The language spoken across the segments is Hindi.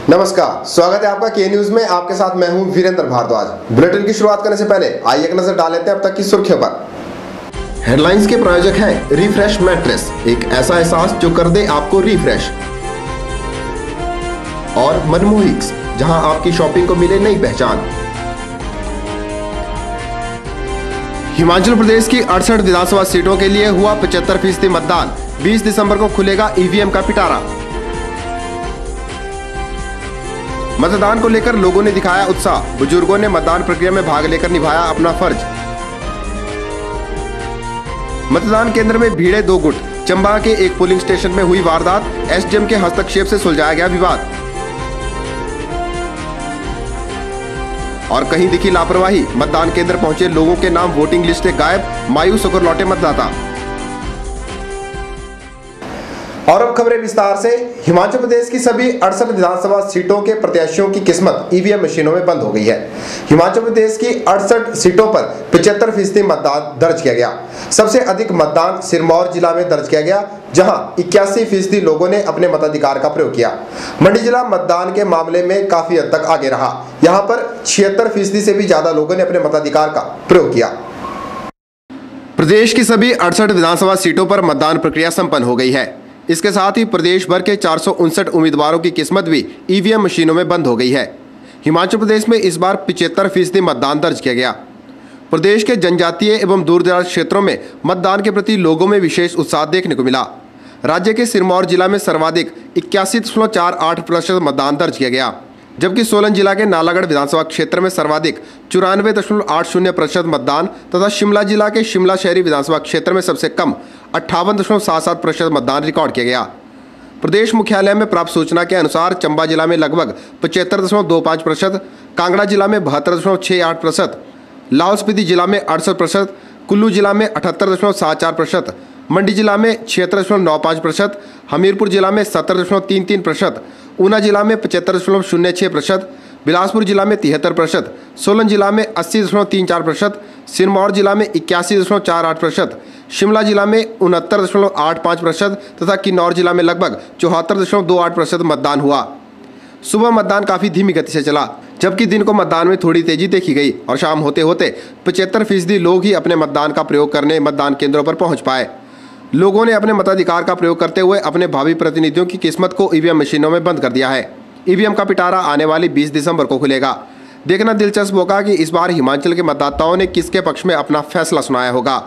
नमस्कार, स्वागत है आपका के न्यूज में। आपके साथ मैं हूं वीरेंद्र भारद्वाज। बुलेटिन की शुरुआत करने से पहले आइए एक नजर डाल लेते हैं अब तक की सुर्खियों पर। हेडलाइंस के प्रायोजक हैं रिफ्रेश मैट्रेस, एक ऐसा एहसास जो कर दे आपको रिफ्रेश, और मनमोहिक्स, जहां आपकी शॉपिंग को मिले नई पहचान। हिमाचल प्रदेश की 68 विधानसभा सीटों के लिए हुआ 75% मतदान। 20 दिसंबर को खुलेगा ईवीएम का पिटारा। मतदान को लेकर लोगों ने दिखाया उत्साह। बुजुर्गों ने मतदान प्रक्रिया में भाग लेकर निभाया अपना फर्ज। मतदान केंद्र में भीड़े दो गुट। चंबा के एक पोलिंग स्टेशन में हुई वारदात। एसडीएम के हस्तक्षेप से सुलझाया गया विवाद। और कहीं दिखी लापरवाही, मतदान केंद्र पहुंचे लोगों के नाम वोटिंग लिस्ट से गायब। मायूस होकर लौटे मतदाता। और अब खबरें विस्तार से। हिमाचल प्रदेश की सभी 68 विधानसभा सीटों के प्रत्याशियों की किस्मत ईवीएम मशीनों में बंद हो गई है। हिमाचल प्रदेश की 68 सीटों पर 75% मतदान दर्ज किया गया। सबसे अधिक मतदान सिरमौर जिला में दर्ज किया गया, जहां 81% लोगों ने अपने मताधिकार का प्रयोग किया। मंडी जिला मतदान के मामले में काफी हद तक आगे रहा। यहाँ पर 76% से भी ज्यादा लोगों ने अपने मताधिकार का प्रयोग किया। प्रदेश की सभी 68 विधानसभा सीटों पर मतदान प्रक्रिया संपन्न हो गई है। इसके साथ ही प्रदेश भर के 459 उम्मीदवारों की किस्मत भी ईवीएम मशीनों में बंद हो गई है। हिमाचल प्रदेश में इस बार 75% मतदान दर्ज किया गया। प्रदेश के जनजातीय एवं दूरदराज क्षेत्रों में मतदान के प्रति लोगों में विशेष उत्साह देखने को मिला। राज्य के सिरमौर जिला में सर्वाधिक 81.48% मतदान दर्ज किया गया, जबकि सोलन जिला के नालागढ़ विधानसभा क्षेत्र में सर्वाधिक 94.80% मतदान तथा शिमला जिला के शिमला शहरी विधानसभा क्षेत्र में सबसे कम 58.77% मतदान रिकॉर्ड किया गया। प्रदेश मुख्यालय में प्राप्त सूचना के अनुसार चंबा जिला में लगभग 75.25%, कांगड़ा जिला में 72.68%, लाहौल स्पीति जिला में 68%, कुल्लू जिला में 78.74%, मंडी जिला में 76.95%, हमीरपुर जिला में 70.33%, ऊना जिला में 75.06%, बिलासपुर जिला में 73%, सोलन जिला में 80.34%, सिरमौर जिला में 81.48%, शिमला जिला में 69.85% तथा किन्नौर जिला में लगभग 74.28% मतदान हुआ। सुबह मतदान काफी धीमी गति से चला, जबकि दिन को मतदान में थोड़ी तेजी देखी गई और शाम होते होते 75% लोग ही अपने मतदान का प्रयोग करने मतदान केंद्रों पर पहुंच पाए। लोगों ने अपने मताधिकार का प्रयोग करते हुए अपने भावी प्रतिनिधियों की किस्मत को ईवीएम मशीनों में बंद कर दिया है। ईवीएम का पिटारा आने वाली 20 दिसंबर को खुलेगा। देखना दिलचस्प होगा कि इस बार हिमाचल के मतदाताओं ने किसके पक्ष में अपना फैसला सुनाया होगा।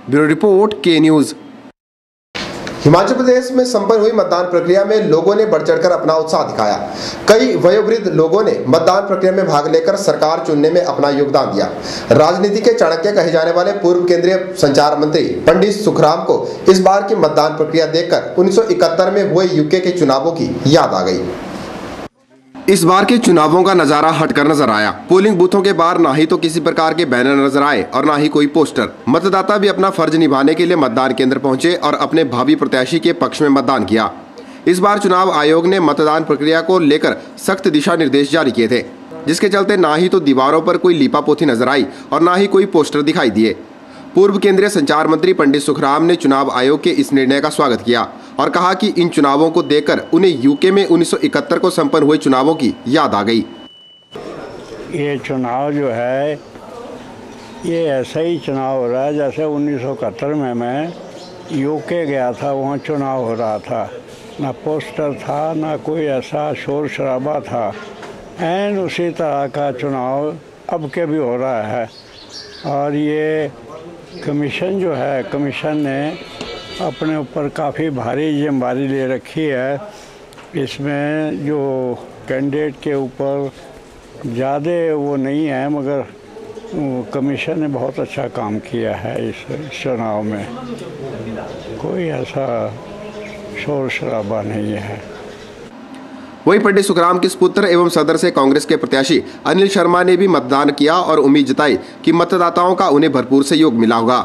ब्यूरो रिपोर्ट, के न्यूज। हिमाचल प्रदेश में संपन्न हुई मतदान प्रक्रिया में लोगों ने बढ़ चढ़कर अपना उत्साह दिखाया। कई वयोवृद्ध लोगों ने मतदान प्रक्रिया में भाग लेकर सरकार चुनने में अपना योगदान दिया। राजनीति के चाणक्य कहे जाने वाले पूर्व केंद्रीय संचार मंत्री पंडित सुखराम को इस बार की मतदान प्रक्रिया देखकर 1971 में हुए यूके के चुनावों की याद आ गई। इस बार के चुनावों का नजारा हटकर नजर आया। पोलिंग बूथों के बाहर ना ही तो किसी प्रकार के बैनर नजर आए और ना ही कोई पोस्टर। मतदाता भी अपना फर्ज निभाने के लिए मतदान केंद्र पहुंचे और अपने भावी प्रत्याशी के पक्ष में मतदान किया। इस बार चुनाव आयोग ने मतदान प्रक्रिया को लेकर सख्त दिशा निर्देश जारी किए थे, जिसके चलते ना ही तो दीवारों पर कोई लीपापोती नजर आई और ना ही कोई पोस्टर दिखाई दिए। पूर्व केंद्रीय संचार मंत्री पंडित सुखराम ने चुनाव आयोग के इस निर्णय का स्वागत किया और कहा कि इन चुनावों को देखकर उन्हें यूके में 1971 को संपन्न हुए चुनावों की याद आ गई। ये चुनाव जो है ये ऐसा ही चुनाव हो रहा है जैसे 1971 में मैं यूके गया था, वहाँ चुनाव हो रहा था। ना पोस्टर था, ना कोई ऐसा शोर शराबा था। एंड उसी तरह का चुनाव अब के भी हो रहा है। और ये कमीशन जो है, कमीशन ने अपने ऊपर काफ़ी भारी जिम्मेदारी ले रखी है। इसमें जो कैंडिडेट के ऊपर ज़्यादा वो नहीं है, मगर कमीशन ने बहुत अच्छा काम किया है इस चुनाव में। कोई ऐसा शोर शराबा नहीं है। वहीं पंडित सुखराम के सुपुत्र एवं सदर से कांग्रेस के प्रत्याशी अनिल शर्मा ने भी मतदान किया और उम्मीद जताई कि मतदाताओं का उन्हें भरपूर सहयोग मिला होगा।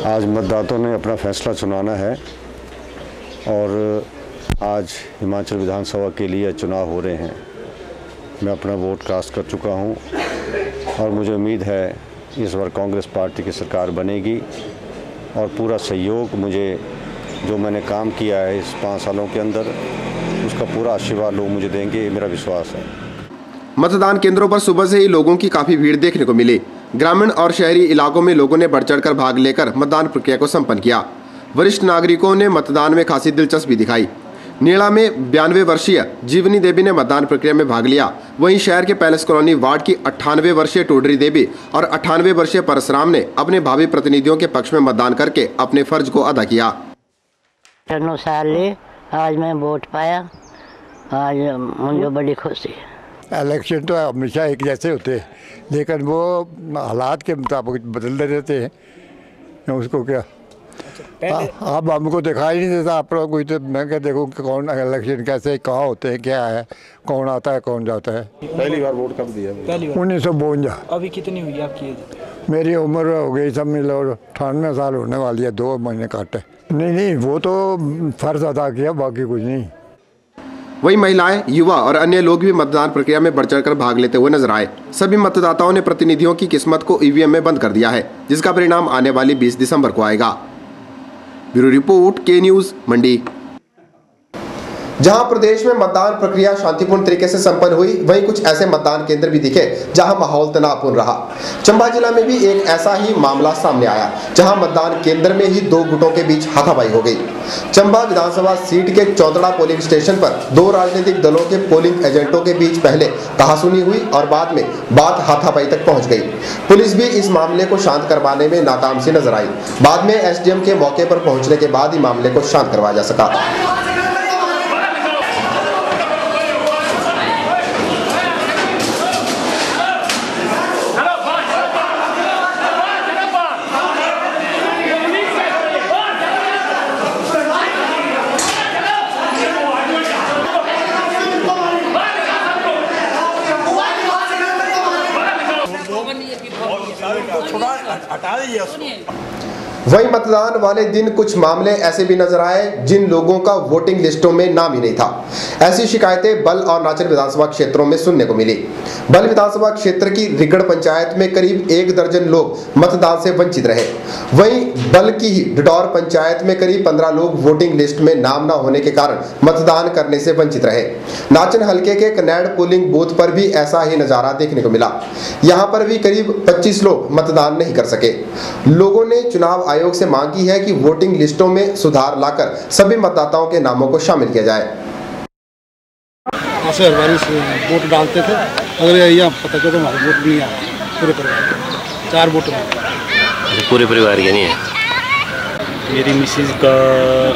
आज मतदाताओं ने अपना फैसला सुनाना है और आज हिमाचल विधानसभा के लिए चुनाव हो रहे हैं। मैं अपना वोट कास्ट कर चुका हूं और मुझे उम्मीद है इस बार कांग्रेस पार्टी की सरकार बनेगी और पूरा सहयोग मुझे जो मैंने काम किया है इस 5 सालों के अंदर उसका पूरा आशीर्वाद लोग मुझे देंगे, ये मेरा विश्वास है। मतदान केंद्रों पर सुबह से ही लोगों की काफी भीड़ देखने को मिली। ग्रामीण और शहरी इलाकों में लोगों ने बढ़ चढ़कर भाग लेकर मतदान प्रक्रिया को संपन्न किया। वरिष्ठ नागरिकों ने मतदान में खासी दिलचस्पी दिखाई। नीला में 92 वर्षीय जीवनी देवी ने मतदान प्रक्रिया में भाग लिया। वहीं शहर के पैलेस कॉलोनी वार्ड की 98 वर्षीय टोडरी देवी और 98 वर्षीय परशुराम ने अपने भावी प्रतिनिधियों के पक्ष में मतदान करके अपने फर्ज को अदा किया। 9 साल आज मैं वोट पाया, आज मुझे बड़ी खुशी है। इलेक्शन तो हमेशा एक जैसे होते हैं, लेकिन वो हालात के मुताबिक बदलते रहते हैं। उसको क्या अब हमको दिखाई नहीं देता आप लोग कोई, तो मैं क्या देखूँ कि कौन इलेक्शन कैसे कहाँ होते हैं, क्या है, कौन आता है कौन जाता है। पहली बार वोट कब दिया? 1952। अभी कितनी हुई आपकी एज? मेरी उम्र हो गई सब मिलो 98 साल होने वाली है, 2 महीने काटे। नहीं, वो तो फर्ज अदा किया, बाकी कुछ नहीं। वहीं महिलाएं, युवा और अन्य लोग भी मतदान प्रक्रिया में बढ़ चढ़कर भाग लेते हुए नजर आए। सभी मतदाताओं ने प्रतिनिधियों की किस्मत को ईवीएम में बंद कर दिया है, जिसका परिणाम आने वाली 20 दिसंबर को आएगा। ब्यूरो रिपोर्ट, के न्यूज, मंडी। जहां प्रदेश में मतदान प्रक्रिया शांतिपूर्ण तरीके से संपन्न हुई, वहीं कुछ ऐसे मतदान केंद्र भी दिखे जहां माहौल तनावपूर्ण रहा। चंबा जिला में भी एक ऐसा ही मामला सामने आया, जहां मतदान केंद्र में ही 2 गुटों के बीच हाथापाई हो गई। चंबा विधानसभा सीट के चौतड़ा पोलिंग स्टेशन पर 2 राजनीतिक दलों के पोलिंग एजेंटों के बीच पहले कहासुनी हुई और बाद में बात हाथापाई तक पहुंच गई। पुलिस भी इस मामले को शांत करवाने में नाकाम सी नजर आई। बाद में एसडीएम के मौके पर पहुंचने के बाद ही मामले को शांत करवाया जा सका। वहीं मतदान वाले दिन कुछ मामले ऐसे भी नजर आए जिन लोगों का वोटिंग लिस्टों में नाम ही नहीं था। ऐसी शिकायतें बल और नाचन विधानसभा क्षेत्रों में सुनने को मिली। बल विधानसभा क्षेत्र की रिगड़ पंचायत में करीब 1 दर्जन लोग मतदान से वंचित रहे। वहीं बल की ही डिडौर पंचायत में करीब 15 लोग वोटिंग लिस्ट में नाम न होने के कारण मतदान करने से वंचित रहे। नाचन हल्के के कनेड पोलिंग बूथ पर भी ऐसा ही नजारा देखने को मिला। यहाँ पर भी करीब 25 लोग मतदान नहीं कर सके। लोगों ने चुनाव आयोग से मांग की है कि वोटिंग लिस्टों में सुधार लाकर सभी मतदाताओं के नामों को शामिल किया जाए। ऐसे हर बार वोट डालते थे, अगर यहाँ पता चलो हमारे वोट नहीं आया, पूरे परिवार 4 वोट पूरे परिवार के नहीं है। मेरी मिसेज का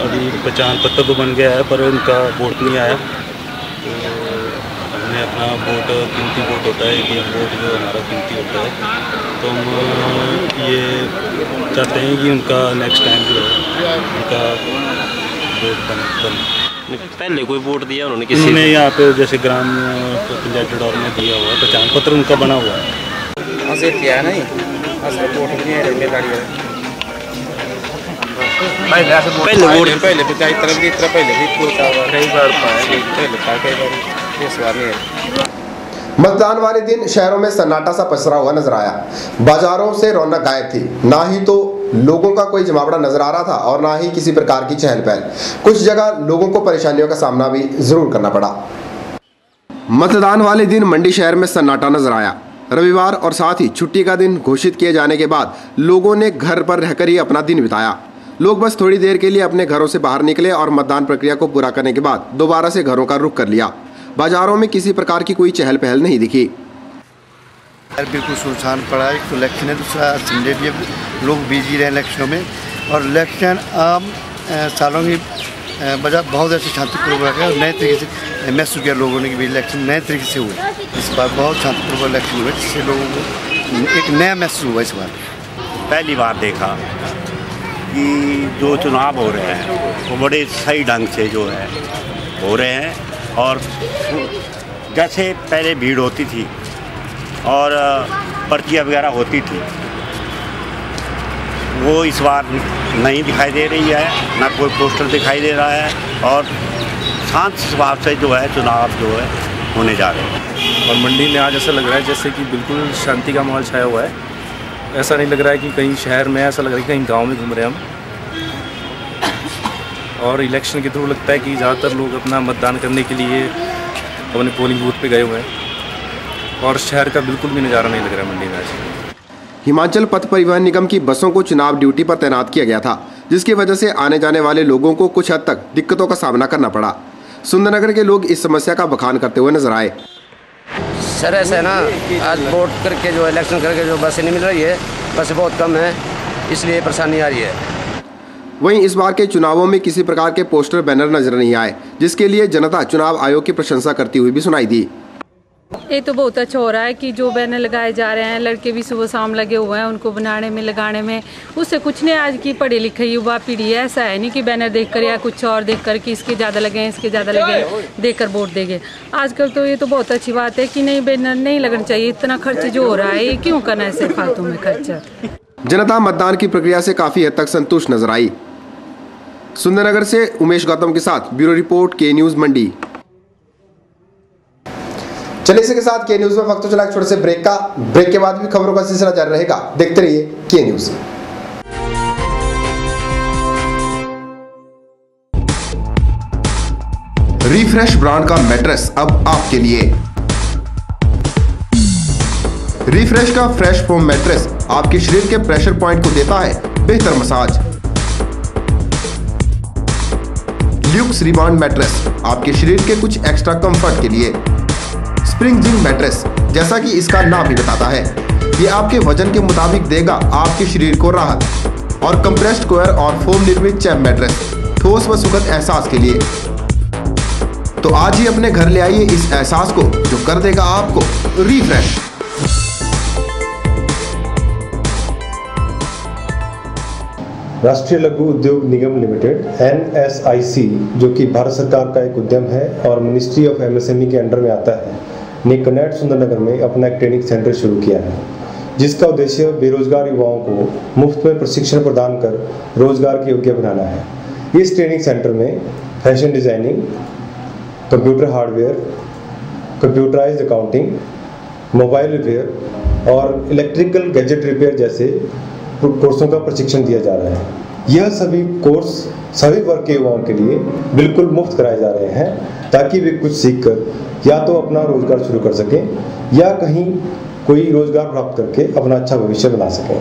अभी पहचान पत्र तो बन गया है, पर उनका वोट नहीं आया। तो हमने अपना वोट, कीमती वोट होता है, ये वोट जो हमारा कीमती होता है, तो हम ये चाहते हैं कि उनका नेक्स्ट टाइम जो है उनका वोट बन। पहले कोई वोट दिया उन्होंने? किसी ने यहाँ पे जैसे ग्राम पंचायत डिडौर में दिया हुआ पहचान पत्र उनका बना हुआ है। नहीं पहले वोट पहले पंचायत तरफ की तरफ पहले भी कई बार पहले मतदान वाले दिन शहरों में सन्नाटा सा पसरा हुआ नजर आया। बाजारों से रौनक गायब थी, ना ही तो लोगों का कोई जमावड़ा नजर आ रहा था और ना ही किसी प्रकार की चहल पहल। कुछ जगह लोगों को परेशानियों का सामना भी जरूर करना पड़ा। मतदान वाले दिन मंडी शहर में सन्नाटा नजर आया। रविवार और साथ ही छुट्टी का दिन घोषित किए जाने के बाद लोगों ने घर पर रहकर ही अपना दिन बिताया। लोग बस थोड़ी देर के लिए अपने घरों से बाहर निकले और मतदान प्रक्रिया को पूरा करने के बाद दोबारा से घरों का रुख कर लिया। बाजारों में किसी प्रकार की कोई चहल पहल नहीं दिखी। बिल्कुल सुनसान पड़ा है। तो इलेक्शन है, दूसरा संडे भी लोग बिजी रहे इलेक्शनों में, और इलेक्शन आम सालों की बजाय बहुत ऐसे शांतिपूर्वक है और नए तरीके से महसूस किया लोगों ने कि भी इलेक्शन नए तरीके से हुए। इस बार बहुत शांतिपूर्वक इलेक्शन हुए, जिससे लोगों को एक नया महसूस हुआ। इस बार पहली बार देखा कि जो चुनाव हो रहे हैं वो बड़े सही ढंग से जो है हो रहे हैं, और जैसे पहले भीड़ होती थी और पर्चियाँ वगैरह होती थी, वो इस बार नहीं दिखाई दे रही है, ना कोई पोस्टर दिखाई दे रहा है, और शांत स्वभाव से जो है चुनाव जो है होने जा रहे हैं। और मंडी में आज ऐसा लग रहा है जैसे कि बिल्कुल शांति का माहौल छाया हुआ है। ऐसा नहीं लग रहा है कि कहीं शहर में, ऐसा लग रहा है कि कहीं गांव में घूम रहे हैं हम। और इलेक्शन के थ्रू लगता है कि ज़्यादातर लोग अपना मतदान करने के लिए अपने पोलिंग बूथ पे गए हुए हैं और शहर का बिल्कुल भी नज़ारा नहीं लग रहा मंडी में आज। हिमाचल पथ परिवहन निगम की बसों को चुनाव ड्यूटी पर तैनात किया गया था, जिसकी वजह से आने जाने वाले लोगों को कुछ हद तक दिक्कतों का सामना करना पड़ा। सुंदरनगर के लोग इस समस्या का बखान करते हुए नजर आए। सर ऐसा है ना, आज वोट करके जो इलेक्शन करके जो बसें नहीं मिल रही है, बसें बहुत कम है, इसलिए परेशानी आ रही है। वहीं इस बार के चुनावों में किसी प्रकार के पोस्टर बैनर नजर नहीं आए, जिसके लिए जनता चुनाव आयोग की प्रशंसा करती हुई भी सुनाई दी। ये तो बहुत अच्छा हो रहा है कि जो बैनर लगाए जा रहे हैं, लड़के भी सुबह शाम लगे हुए हैं उनको बनाने में लगाने में, उससे कुछ नहीं। आज की पढ़ी लिखी युवा पीढ़ी है, ऐसा है नहीं कि बैनर देखकर या कुछ और देखकर कि इसके ज़्यादा लगे इसके ज़्यादा लगे देखकर वोट देंगे। आजकल तो ये तो बहुत अच्छी बात है कि नहीं, बैनर नहीं लगना चाहिए। इतना खर्च जो हो रहा है ये क्यों करना है ऐसे फालतू में खर्चा। जनता मतदान की प्रक्रिया से काफी हद तक संतुष्ट नजर आई। सुंदरनगर से उमेश गौतम के साथ ब्यूरो रिपोर्ट, के न्यूज मंडी। चलिए इसी के साथ के न्यूज में वक्त तो चला एक छोटे से ब्रेक का। ब्रेक के बाद भी खबरों का सिलसिला जारी रहेगा, देखते रहिए के न्यूज। रिफ्रेश ब्रांड का मैट्रेस अब आपके लिए। रिफ्रेश का फ्रेश फोम मैट्रेस आपके शरीर के प्रेशर पॉइंट को देता है बेहतर मसाज। ल्यूक्स रिबाउंड मैट्रेस आपके शरीर के कुछ एक्स्ट्रा कंफर्ट के लिए। स्प्रिंग जिंक मैट्रेस, जैसा कि इसका नाम ही बताता है, ये आपके वजन के मुताबिक देगा आपके शरीर को राहत। और कंप्रेस्ड कोयर और फोम निर्मित चैम्प मैट्रेस, ठोस व सुखद एहसास के लिए। तो आज ही अपने घर ले आइए इस एहसास को जो कर देगा आपको रिफ्रेश। राष्ट्रीय लघु उद्योग निगम लिमिटेड NSIC, जो कि भारत सरकार का एक उद्यम है और मिनिस्ट्री ऑफ MSME के अंडर में आता है, ने कनेक्ट सुंदरनगर में अपना एक ट्रेनिंग सेंटर शुरू किया है, जिसका उद्देश्य बेरोजगार युवाओं को मुफ्त में प्रशिक्षण प्रदान कर रोजगार के योग्य बनाना है। इस ट्रेनिंग सेंटर में fashion designing, computer hardware, computerised accounting, mobile repair और इलेक्ट्रिकल गैजेट रिपेयर जैसे कोर्सों का प्रशिक्षण दिया जा रहा है। यह सभी कोर्स सभी वर्ग के युवाओं के लिए बिल्कुल मुफ्त कराए जा रहे हैं, ताकि वे कुछ सीखकर या तो अपना रोजगार शुरू कर सकें या कहीं कोई रोजगार प्राप्त करके अपना अच्छा भविष्य बना सकें।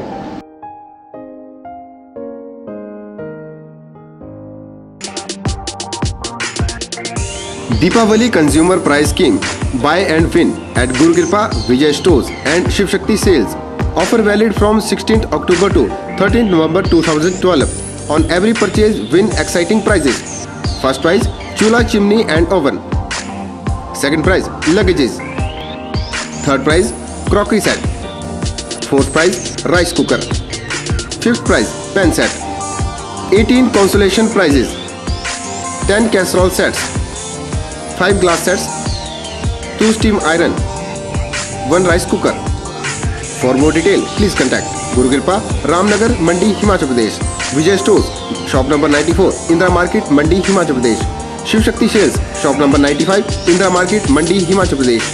Deepawali consumer price scheme, buy and win at Guru Kripa, Vijay stores and Shiv Shakti sales. Offer valid from 16th October to 13th November 2012. On every purchase, win exciting prizes. First prize, chula, chimney and oven. Second prize, luggages. Third prize, crockery set. Fourth prize, rice cooker. Fifth prize, pen set. 18 consolation prizes. 10 casserole sets. 5 glass sets. 2 steam iron. 1 rice cooker. For more detail, please contact Guru Kripa, Ramnagar, Mandi, Himachal Pradesh. Vijay Stores, shop number 94, Indira Market, Mandi, Himachal Pradesh. Shiv Shakti Sales, shop number 95, Indira Market, Mandi, Himachal Pradesh.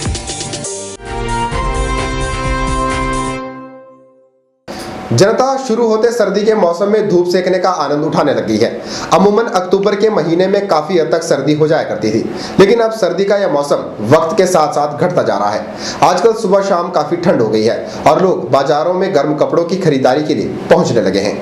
जनता शुरू होते सर्दी के मौसम में धूप सेकने का आनंद उठाने लगी है। अमूमन अक्टूबर के महीने में काफी हद तक सर्दी हो जाया करती थी, लेकिन अब सर्दी का यह मौसम वक्त के साथ साथ घटता जा रहा है। आजकल सुबह शाम काफी ठंड हो गई है और लोग बाजारों में गर्म कपड़ों की खरीदारी के लिए पहुंचने लगे हैं।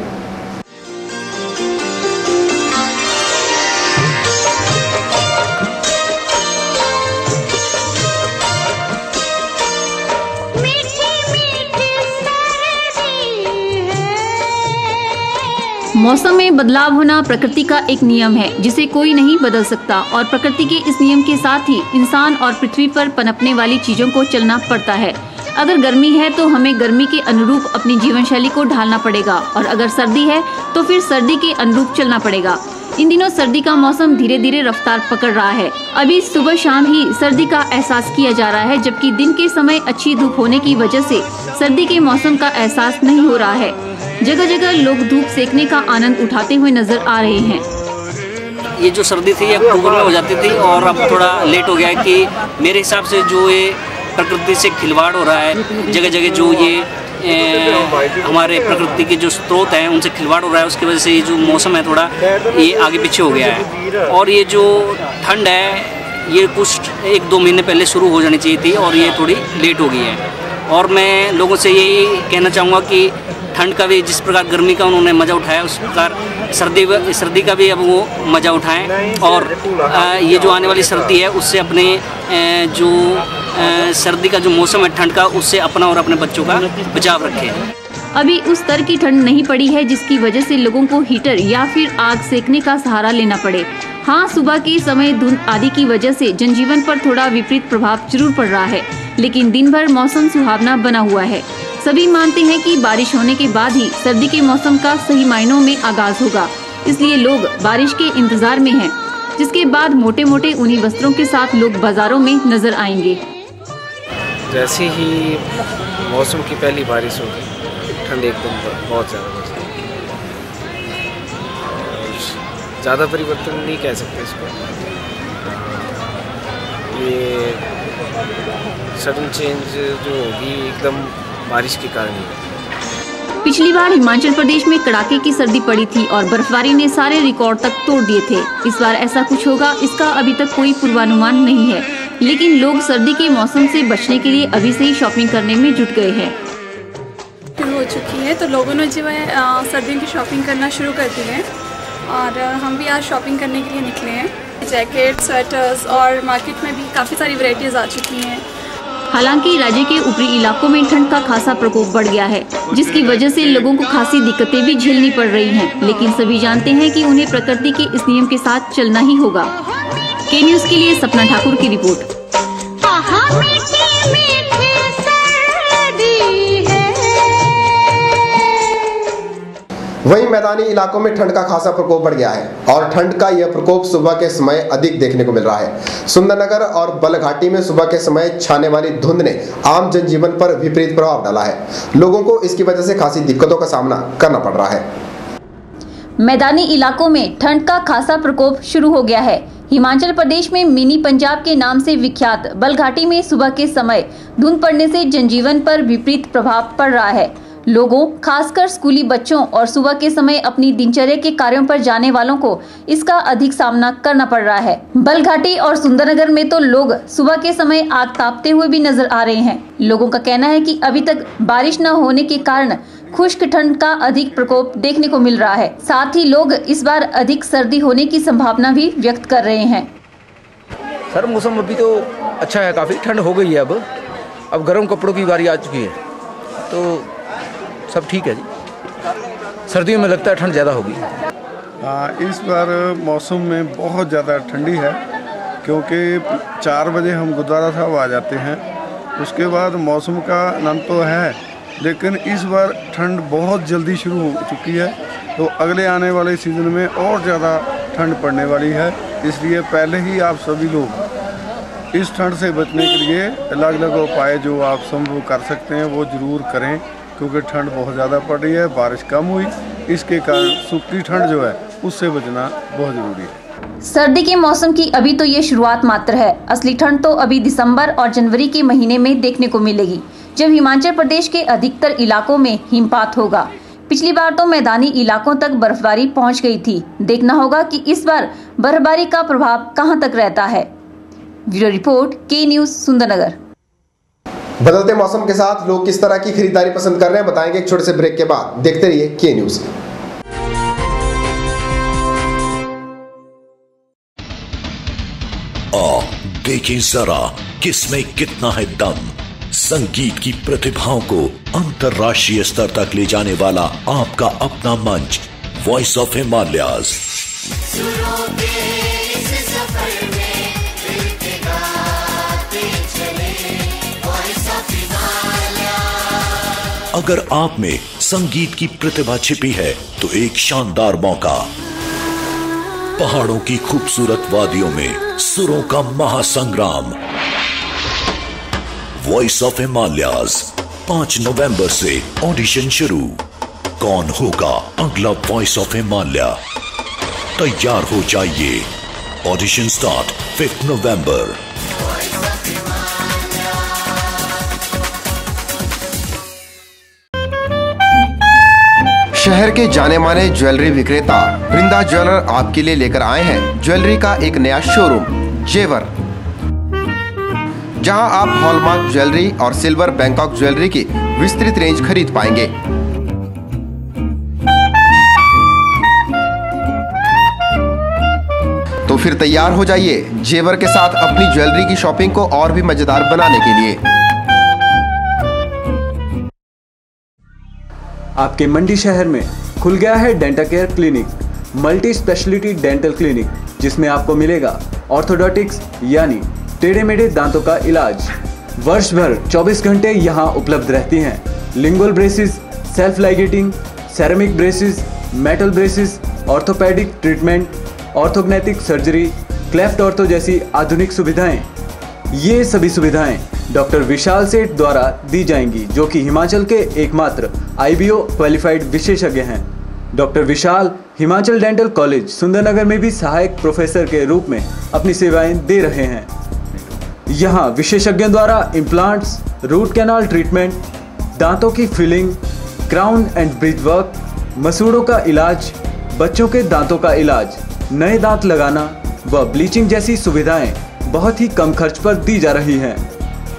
मौसम में बदलाव होना प्रकृति का एक नियम है जिसे कोई नहीं बदल सकता, और प्रकृति के इस नियम के साथ ही इंसान और पृथ्वी पर पनपने वाली चीजों को चलना पड़ता है। अगर गर्मी है तो हमें गर्मी के अनुरूप अपनी जीवन शैली को ढालना पड़ेगा, और अगर सर्दी है तो फिर सर्दी के अनुरूप चलना पड़ेगा। इन दिनों सर्दी का मौसम धीरे धीरे रफ्तार पकड़ रहा है। अभी सुबह शाम ही सर्दी का एहसास किया जा रहा है, जबकि दिन के समय अच्छी धूप होने की वजह से सर्दी के मौसम का एहसास नहीं हो रहा है। जगह जगह लोग धूप सेकने का आनंद उठाते हुए नजर आ रहे हैं। ये जो सर्दी थी ये अक्टूबर में हो जाती थी और अब थोड़ा लेट हो गया है कि मेरे हिसाब से जो ये प्रकृति से खिलवाड़ हो रहा है, जगह जगह जो ये हमारे प्रकृति के जो स्रोत हैं उनसे खिलवाड़ हो रहा है, उसकी वजह से ये जो मौसम है थोड़ा ये आगे पीछे हो गया है। और ये जो ठंड है ये कुछ 1-2 महीने पहले शुरू हो जानी चाहिए थी और ये थोड़ी लेट हो गई है। और मैं लोगों से यही कहना चाहूँगा कि ठंड का भी जिस प्रकार गर्मी का उन्होंने मज़ा उठाया उस प्रकार सर्दी का भी अब वो मज़ा उठाएं। और ये जो आने वाली सर्दी है उससे अपने जो सर्दी का जो मौसम है ठंड का, उससे अपना और अपने बच्चों का बचाव रखें। अभी उस स्तर की ठंड नहीं पड़ी है जिसकी वजह से लोगों को हीटर या फिर आग सेकने का सहारा लेना पड़े। हाँ, सुबह के समय धुंध आदि की वजह से जनजीवन पर थोड़ा विपरीत प्रभाव जरूर पड़ रहा है, लेकिन दिन भर मौसम सुहावना बना हुआ है। सभी मानते हैं कि बारिश होने के बाद ही सर्दी के मौसम का सही मायनों में आगाज होगा, इसलिए लोग बारिश के इंतजार में हैं, जिसके बाद मोटे मोटे ऊनी वस्त्रों के साथ लोग बाजारों में नजर आएंगे। जैसे ही मौसम की पहली बारिश होगी ठंड एकदम बहुत ज़्यादा बढ़ जाएगी। ज़्यादा परिवर्तन नहीं कह सकते इसको, ये सडन चेंज जो होगी एकदम बारिश के कारण ही। पिछली बार हिमाचल प्रदेश में कड़ाके की सर्दी पड़ी थी और बर्फबारी ने सारे रिकॉर्ड तक तोड़ दिए थे। इस बार ऐसा कुछ होगा इसका अभी तक कोई पूर्वानुमान नहीं है, लेकिन लोग सर्दी के मौसम से बचने के लिए अभी से ही शॉपिंग करने में जुट गए हैं। हो चुकी है तो लोगों ने जो है सर्दियों की शॉपिंग करना शुरू कर दी है और हम भी आज शॉपिंग करने के लिए निकले हैं। जैकेट, स्वेटर्स और मार्केट में भी काफ़ी सारी वैरायटीज आ चुकी हैं। हालांकि राज्य के ऊपरी इलाकों में ठंड का खासा प्रकोप बढ़ गया है, जिसकी वजह से लोगों को खासी दिक्कतें भी झेलनी पड़ रही हैं, लेकिन सभी जानते हैं कि उन्हें प्रकृति के इस नियम के साथ चलना ही होगा। के न्यूज़ के लिए सपना ठाकुर की रिपोर्ट। वहीं मैदानी इलाकों में ठंड का खासा प्रकोप बढ़ गया है और ठंड का यह प्रकोप सुबह के समय अधिक देखने को मिल रहा है। सुंदरनगर और बलघाटी में सुबह के समय छाने वाली धुंध ने आम जनजीवन पर विपरीत प्रभाव डाला है। लोगों को इसकी वजह से खासी दिक्कतों का सामना करना पड़ रहा है। मैदानी इलाकों में ठंड का खासा प्रकोप शुरू हो गया है। हिमाचल प्रदेश में मिनी पंजाब के नाम से विख्यात बलघाटी में सुबह के समय धुंध पड़ने से जनजीवन पर विपरीत प्रभाव पड़ रहा है। लोगों, खासकर स्कूली बच्चों और सुबह के समय अपनी दिनचर्या के कार्यों पर जाने वालों को इसका अधिक सामना करना पड़ रहा है। बलघाटी और सुंदरनगर में तो लोग सुबह के समय आग तापते हुए भी नजर आ रहे हैं। लोगों का कहना है कि अभी तक बारिश न होने के कारण खुश्क ठंड का अधिक प्रकोप देखने को मिल रहा है। साथ ही लोग इस बार अधिक सर्दी होने की संभावना भी व्यक्त कर रहे हैं। सर, मौसम अभी तो अच्छा है, काफी ठंड हो गई है। अब गर्म कपड़ों की बारी आ चुकी है तो सब ठीक है जी। सर्दियों में लगता है ठंड ज़्यादा होगी। इस बार मौसम में बहुत ज़्यादा ठंडी है, क्योंकि 4 बजे हम गुरुद्वारा साहब आ जाते हैं। उसके बाद मौसम का आनंद तो है, लेकिन इस बार ठंड बहुत जल्दी शुरू हो चुकी है, तो अगले आने वाले सीज़न में और ज़्यादा ठंड पड़ने वाली है। इसलिए पहले ही आप सभी लोग इस ठंड से बचने के लिए अलग अलग उपाय जो आप संभव कर सकते हैं वो ज़रूर करें, क्योंकि ठंड बहुत ज़्यादा पड़ रही है, बारिश कम हुई, इसके कारण सूखी ठंड जो है उससे बचना बहुत ज़रूरी है। सर्दी के मौसम की अभी तो ये शुरुआत मात्र है। असली ठंड तो अभी दिसंबर और जनवरी के महीने में देखने को मिलेगी, जब हिमाचल प्रदेश के अधिकतर इलाकों में हिमपात होगा। पिछली बार तो मैदानी इलाकों तक बर्फबारी पहुंच गई थी। देखना होगा कि इस बार बर्फबारी का प्रभाव कहां तक रहता है। ब्यूरो रिपोर्ट, के न्यूज़, सुंदरनगर। बदलते मौसम के साथ लोग किस तरह की खरीदारी पसंद कर रहे हैं बताएंगे एक छोटे से ब्रेक के बाद। देखते रहिए के न्यूज़। देखें जरा किसमें कितना है दम। संगीत की प्रतिभाओं को अंतर्राष्ट्रीय स्तर तक ले जाने वाला आपका अपना मंच वॉइस ऑफ हिमालयाज। अगर आप में संगीत की प्रतिभा छिपी है तो एक शानदार मौका। पहाड़ों की खूबसूरत वादियों में सुरों का महासंग्राम। वॉइस ऑफ हिमालयाज 5 नवंबर से ऑडिशन शुरू। कौन होगा अगला वॉइस ऑफ हिमालय? तैयार हो जाइए। ऑडिशन स्टार्ट 5 नवंबर। शहर के जाने माने ज्वेलरी विक्रेता वृंदा ज्वेलर आपके लिए लेकर आए हैं ज्वेलरी का एक नया शोरूम जेवर, जहां आप हॉलमार्क ज्वेलरी और सिल्वर बैंकॉक ज्वेलरी की विस्तृत रेंज खरीद पाएंगे। तो फिर तैयार हो जाइए जेवर के साथ अपनी ज्वेलरी की शॉपिंग को और भी मजेदार बनाने के लिए। आपके मंडी शहर में खुल गया है dental care clinic, multi speciality dental clinic, जिसमें आपको मिलेगा ऑर्थोडोंटिक्स यानी टेढ़े मेढ़े दांतों का इलाज। वर्ष भर 24 घंटे यहाँ उपलब्ध रहती हैं lingual braces, self ligating, ceramic braces, metal braces, orthopedic treatment, orthognathic surgery, cleft ortho जैसी आधुनिक सुविधाएं। ये सभी सुविधाएं डॉक्टर विशाल सेठ द्वारा दी जाएंगी, जो कि हिमाचल के एकमात्र IBO क्वालिफाइड विशेषज्ञ हैं। डॉक्टर विशाल हिमाचल डेंटल कॉलेज सुंदरनगर में भी सहायक प्रोफेसर के रूप में अपनी सेवाएं दे रहे हैं। यहाँ विशेषज्ञों द्वारा इम्प्लांट्स, रूट कैनाल ट्रीटमेंट, दांतों की filling, crown and bridge work, मसूड़ों का इलाज, बच्चों के दांतों का इलाज, नए दांत लगाना व ब्लीचिंग जैसी सुविधाएं बहुत ही कम खर्च पर दी जा रही हैं।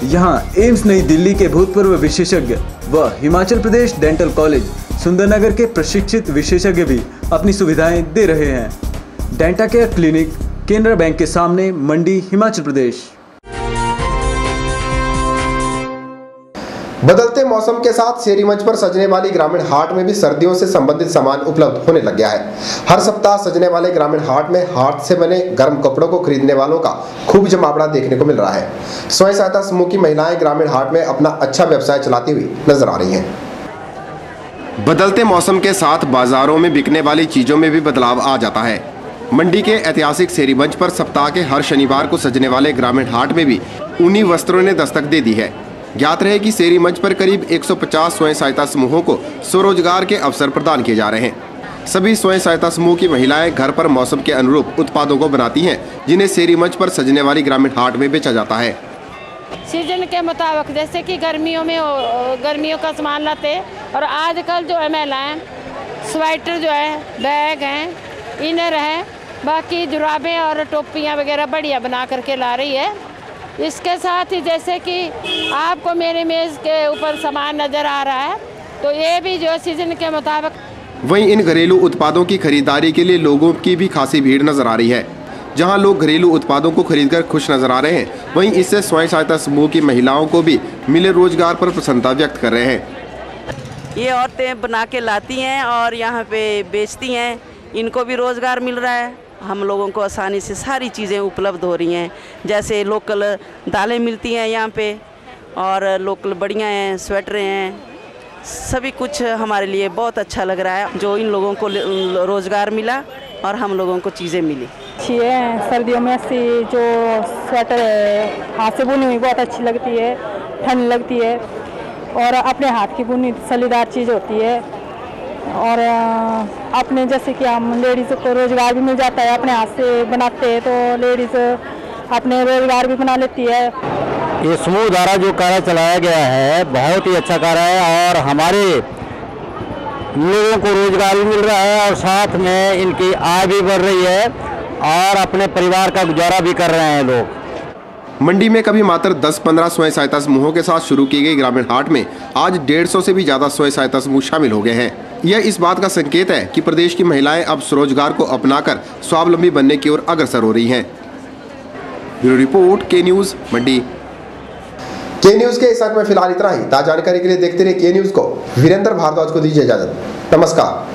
यहाँ एम्स नई दिल्ली के भूतपूर्व विशेषज्ञ व हिमाचल प्रदेश डेंटल कॉलेज सुंदरनगर के प्रशिक्षित विशेषज्ञ भी अपनी सुविधाएं दे रहे हैं। Dental care clinic, Canara bank के सामने, मंडी, हिमाचल प्रदेश। बदलते मौसम के साथ शेरी मंच पर सजने वाली ग्रामीण हाट में भी सर्दियों से संबंधित सामान उपलब्ध होने लग गया है। हर सप्ताह सजने वाले ग्रामीण हाट में हाथ से बने गर्म कपड़ों को खरीदने वालों का खूब जमावड़ा देखने को मिल रहा है। स्वयं सहायता समूह की महिलाएं ग्रामीण हाट में अपना अच्छा व्यवसाय चलाती हुई नजर आ रही हैं। बदलते मौसम के साथ बाजारों में बिकने वाली चीजों में भी बदलाव आ जाता है। मंडी के ऐतिहासिक शेरी मंच पर सप्ताह के हर शनिवार को सजने वाले ग्रामीण हाट में भी ऊनी वस्त्रों ने दस्तक दे दी है। ज्ञात रहे कि शेरी मंच पर करीब 150 स्वयं सहायता समूहों को स्वरोजगार के अवसर प्रदान किए जा रहे हैं। सभी स्वयं सहायता समूह की महिलाएं घर पर मौसम के अनुरूप उत्पादों को बनाती हैं, जिन्हें शेरी मंच पर सजने वाली ग्रामीण हाट में बेचा जाता है। सीजन के मुताबिक, जैसे कि गर्मियों में गर्मियों का सामान लाते हैं, और आजकल जो है महिलाएं स्वेटर जो है, बैग हैं, इनर है, बाकी जुराबें और टोपियाँ वगैरह बढ़िया बना करके ला रही है। इसके साथ ही जैसे कि आपको मेरे मेज़ के ऊपर सामान नज़र आ रहा है, तो ये भी जो सीजन के मुताबिक। वहीं इन घरेलू उत्पादों की खरीदारी के लिए लोगों की भी खासी भीड़ नजर आ रही है। जहां लोग घरेलू उत्पादों को खरीदकर खुश नजर आ रहे हैं, वहीं इससे स्वयं सहायता समूह की महिलाओं को भी मिले रोजगार पर प्रसन्नता व्यक्त कर रहे हैं। ये औरतें बना के लाती हैं और यहाँ पे बेचती हैं, इनको भी रोजगार मिल रहा है। हम लोगों को आसानी से सारी चीज़ें उपलब्ध हो रही हैं, जैसे लोकल दालें मिलती हैं यहाँ पे, और लोकल बड़ियाँ हैं, स्वेटरें हैं, सभी कुछ हमारे लिए बहुत अच्छा लग रहा है। जो इन लोगों को रोज़गार मिला और हम लोगों को चीज़ें मिली। अच्छी है, सर्दियों में ऐसी जो स्वेटर है हाथ से बुनी हुई बहुत अच्छी लगती है, ठंड लगती है, और अपने हाथ की बुनी सलीदार चीज़ होती है। और अपने जैसे कि हम लेडीज़ को रोज़गार भी मिल जाता है, अपने हाथ से बनाते हैं तो लेडीज़ अपने रोज़गार भी बना लेती है। ये समूह द्वारा जो कार्य चलाया गया है बहुत ही अच्छा कार्य है, और हमारे लोगों को रोज़गार भी मिल रहा है और साथ में इनकी आय भी बढ़ रही है और अपने परिवार का गुजारा भी कर रहे हैं लोग। मंडी में कभी मात्र 10-15 स्वयं सहायता समूहों के साथ शुरू की गई ग्रामीण हाट में आज 150 से भी ज्यादा स्वयं सहायता समूह शामिल हो गए हैं। यह इस बात का संकेत है कि प्रदेश की महिलाएं अब स्वरोजगार को अपनाकर स्वावलंबी बनने की ओर अग्रसर हो रही हैं। ब्यूरो रिपोर्ट, के न्यूज, मंडी। के न्यूज के इस अंक में फिलहाल इतना ही। ताजा जानकारी के लिए देखते रहिए के न्यूज को। वीरेंद्र भारद्वाज को दीजिए इजाजत। नमस्कार।